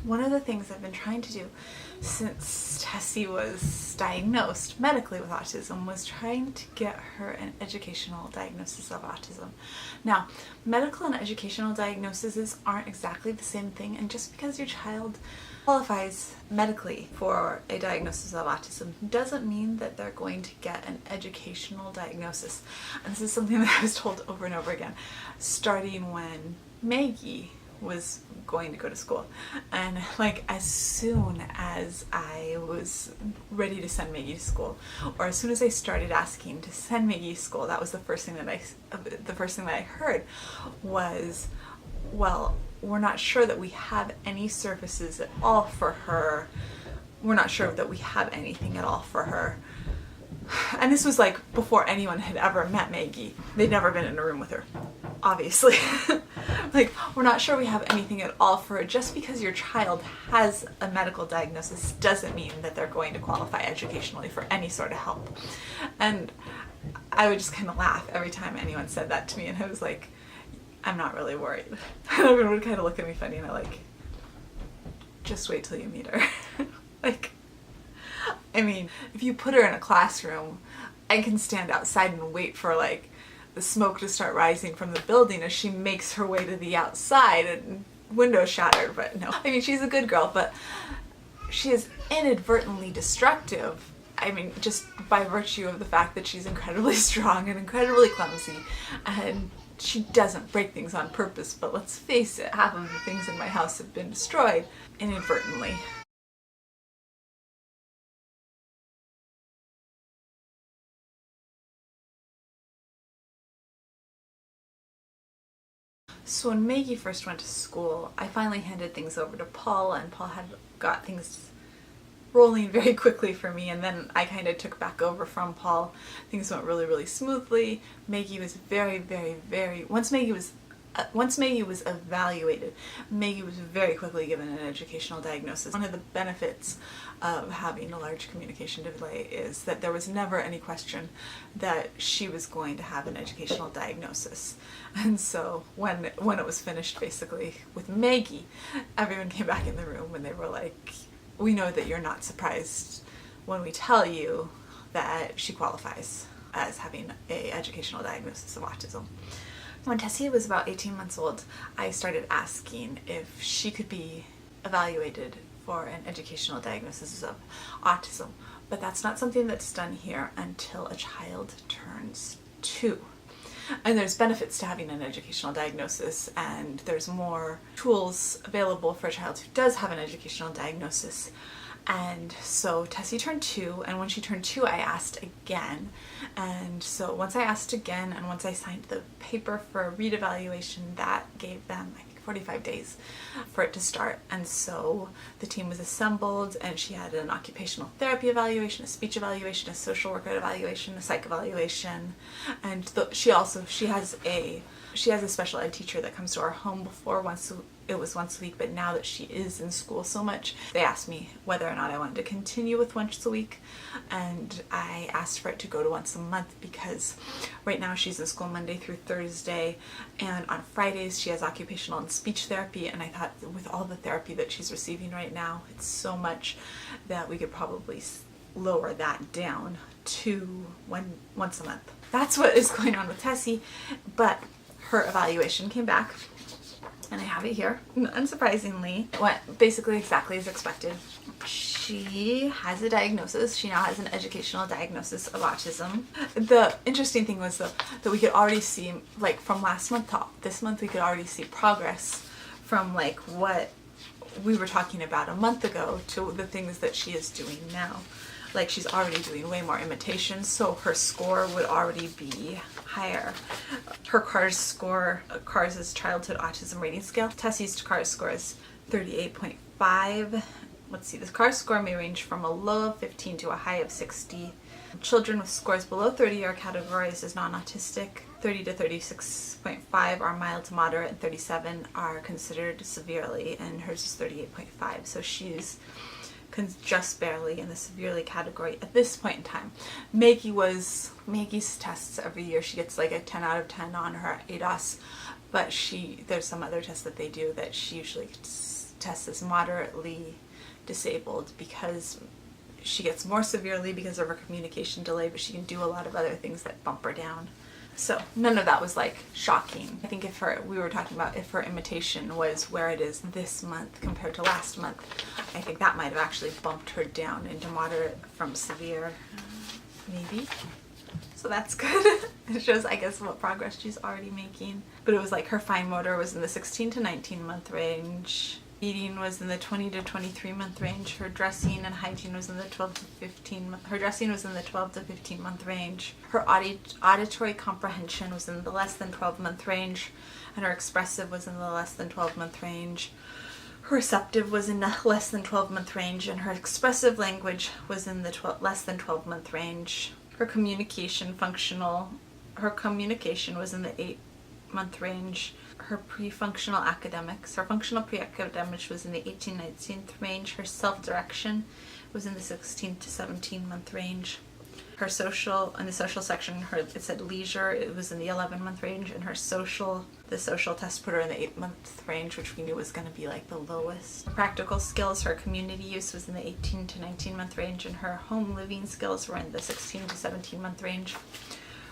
One of the things I've been trying to do since Tessie was diagnosed medically with autism was trying to get her an educational diagnosis of autism. Now, medical and educational diagnoses aren't exactly the same thing, and just because your child qualifies medically for a diagnosis of autism doesn't mean that they're going to get an educational diagnosis. And this is something that I was told over and over again, starting when Maggie was going to go to school. And like, as soon as I was ready to send Maggie to school, or as soon as I started asking to send Maggie to school, that was the first thing that I heard was, well, we're not sure that we have any services at all for her. We're not sure that we have anything at all for her. And this was like before anyone had ever met Maggie. They'd never been in a room with her, obviously. Like, we're not sure we have anything at all for her. Just because your child has a medical diagnosis doesn't mean that they're going to qualify educationally for any sort of help. And I would just kind of laugh every time anyone said that to me, and I was like, I'm not really worried. And everyone would kind of look at me funny, and I'm like, just wait till you meet her. Like, I mean, if you put her in a classroom, I can stand outside and wait for like the smoke to start rising from the building as she makes her way to the outside and windows shattered. But no, I mean, she's a good girl, but she is inadvertently destructive. I mean, just by virtue of the fact that she's incredibly strong and incredibly clumsy, and she doesn't break things on purpose, but let's face it, half of the things in my house have been destroyed inadvertently. So when Maggie first went to school, I finally handed things over to Paul, and Paul had got things rolling very quickly for me, and then I kind of took back over from Paul. Things went really, really smoothly. Maggie was once Maggie was evaluated, Maggie was very quickly given an educational diagnosis. One of the benefits of having a large communication delay is that there was never any question that she was going to have an educational diagnosis. And so when it was finished basically with Maggie, everyone came back in the room and they were like, we know that you're not surprised when we tell you that she qualifies as having an educational diagnosis of autism. When Tessie was about 18 months old, I started asking if she could be evaluated for an educational diagnosis of autism, but that's not something that's done here until a child turns 2. And there's benefits to having an educational diagnosis, and there's more tools available for a child who does have an educational diagnosis. And so Tessie turned 2, and when she turned 2, I asked again. And so once I asked again, and once I signed the paper for a reevaluation, that gave them, I think, 45 days for it to start. And so the team was assembled, and she had an occupational therapy evaluation, a speech evaluation, a social worker evaluation, a psych evaluation, and she has a special ed teacher that comes to our home. Before, it was once a week, but now that she is in school so much, they asked me whether or not I wanted to continue with once a week, and I asked for it to go to once a month, because right now she's in school Monday through Thursday, and on Fridays she has occupational and speech therapy, and I thought with all the therapy that she's receiving right now, it's so much that we could probably lower that down to once a month. That's what is going on with Tessie, but her evaluation came back, and I have it here. Unsurprisingly, it went basically exactly as expected. She has a diagnosis. She now has an educational diagnosis of autism. The interesting thing was, though, that we could already see, like, from last month to this month, we could already see progress from, like, what we were talking about a month ago to the things that she is doing now. Like, she's already doing way more imitations, so her score would already be higher. Her CARS score, CARS is Childhood Autism Rating Scale. Tessie's CARS score is 38.5. Let's see, this CARS score may range from a low of 15 to a high of 60. Children with scores below 30 are categorized as non-autistic. 30 to 36.5 are mild to moderate, and 37 are considered severely, and hers is 38.5. So she's just barely in the severely category at this point in time. Maggie's tests every year, she gets like a 10 out of 10 on her ADOS, but there's some other tests that they do that she usually gets Tess is moderately disabled because she gets more severely because of her communication delay, but she can do a lot of other things that bump her down. So none of that was like shocking. I think we were talking about if her imitation was where it is this month compared to last month, I think that might have actually bumped her down into moderate from severe, maybe. So that's good. It shows, I guess, what progress she's already making. But it was like her fine motor was in the 16 to 19 month range. Eating was in the 20 to 23 month range. Her dressing and hygiene was in the 12 to 15 month. Her dressing was in the 12 to 15 month range. Her auditory comprehension was in the less than 12 month range, and her expressive was in the less than 12 month range. Her receptive was in the less than 12 month range, and her expressive language was in the less than 12 month range. Her communication was in the 8 month range. Her pre-functional academics, her functional pre-academics was in the 18-19 range. Her self-direction was in the 16 to 17 month range. Her social, in the social section, it said leisure, it was in the 11 month range, and the social test put her in the 8 month range, which we knew was going to be like the lowest. Practical skills, her community use was in the 18 to 19 month range, and her home living skills were in the 16 to 17 month range.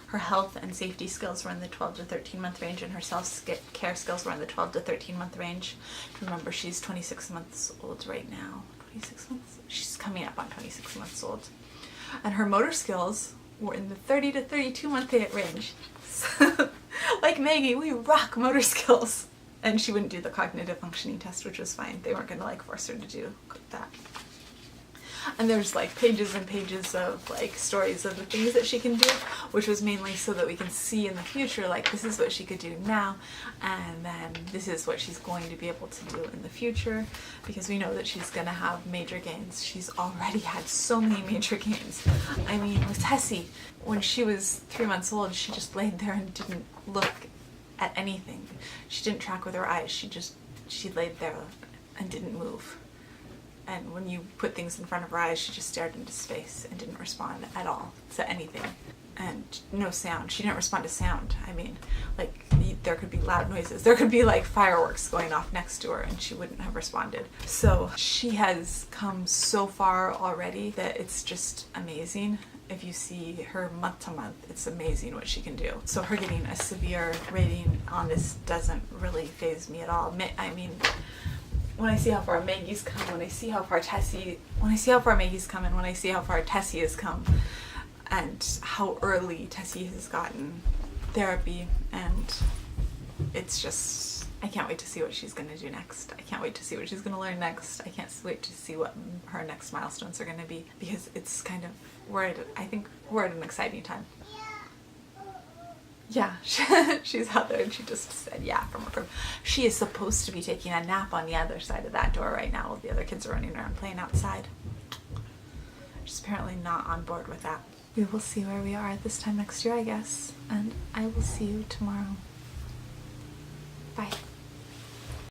Her health and safety skills were in the 12 to 13 month range, and her self-care skills were in the 12 to 13 month range. Remember, she's 26 months old right now. 26 months? She's coming up on 26 months old. And her motor skills were in the 30 to 32 month range. So, like Maggie, we rock motor skills. And she wouldn't do the cognitive functioning test, which was fine. They weren't going to like force her to do that. And there's like pages and pages of like stories of the things that she can do, which was mainly so that we can see in the future, like this is what she could do now, and then this is what she's going to be able to do in the future, because we know that she's going to have major gains. She's already had so many major gains. I mean, with Tessie, when she was 3 months old, she just laid there and didn't look at anything. She didn't track with her eyes. She laid there and didn't move. And when you put things in front of her eyes, she just stared into space and didn't respond at all to anything. And no sound. She didn't respond to sound. I mean, like, there could be loud noises. There could be, like, fireworks going off next to her, and she wouldn't have responded. So she has come so far already that it's just amazing. If you see her month to month, it's amazing what she can do. So her getting a severe rating on this doesn't really faze me at all. I mean, when I see how far Maggie's come, when I see how far Maggie's come, and when I see how far Tessie has come, and how early Tessie has gotten therapy, and it's just, I can't wait to see what she's going to do next. I can't wait to see what she's going to learn next. I can't wait to see what her next milestones are going to be, because it's kind of, I think we're at an exciting time. Yeah, she's out there, and she just said yeah from her room. She is supposed to be taking a nap on the other side of that door right now while the other kids are running around playing outside. She's apparently not on board with that. We will see where we are at this time next year, I guess, and I will see you tomorrow. Bye.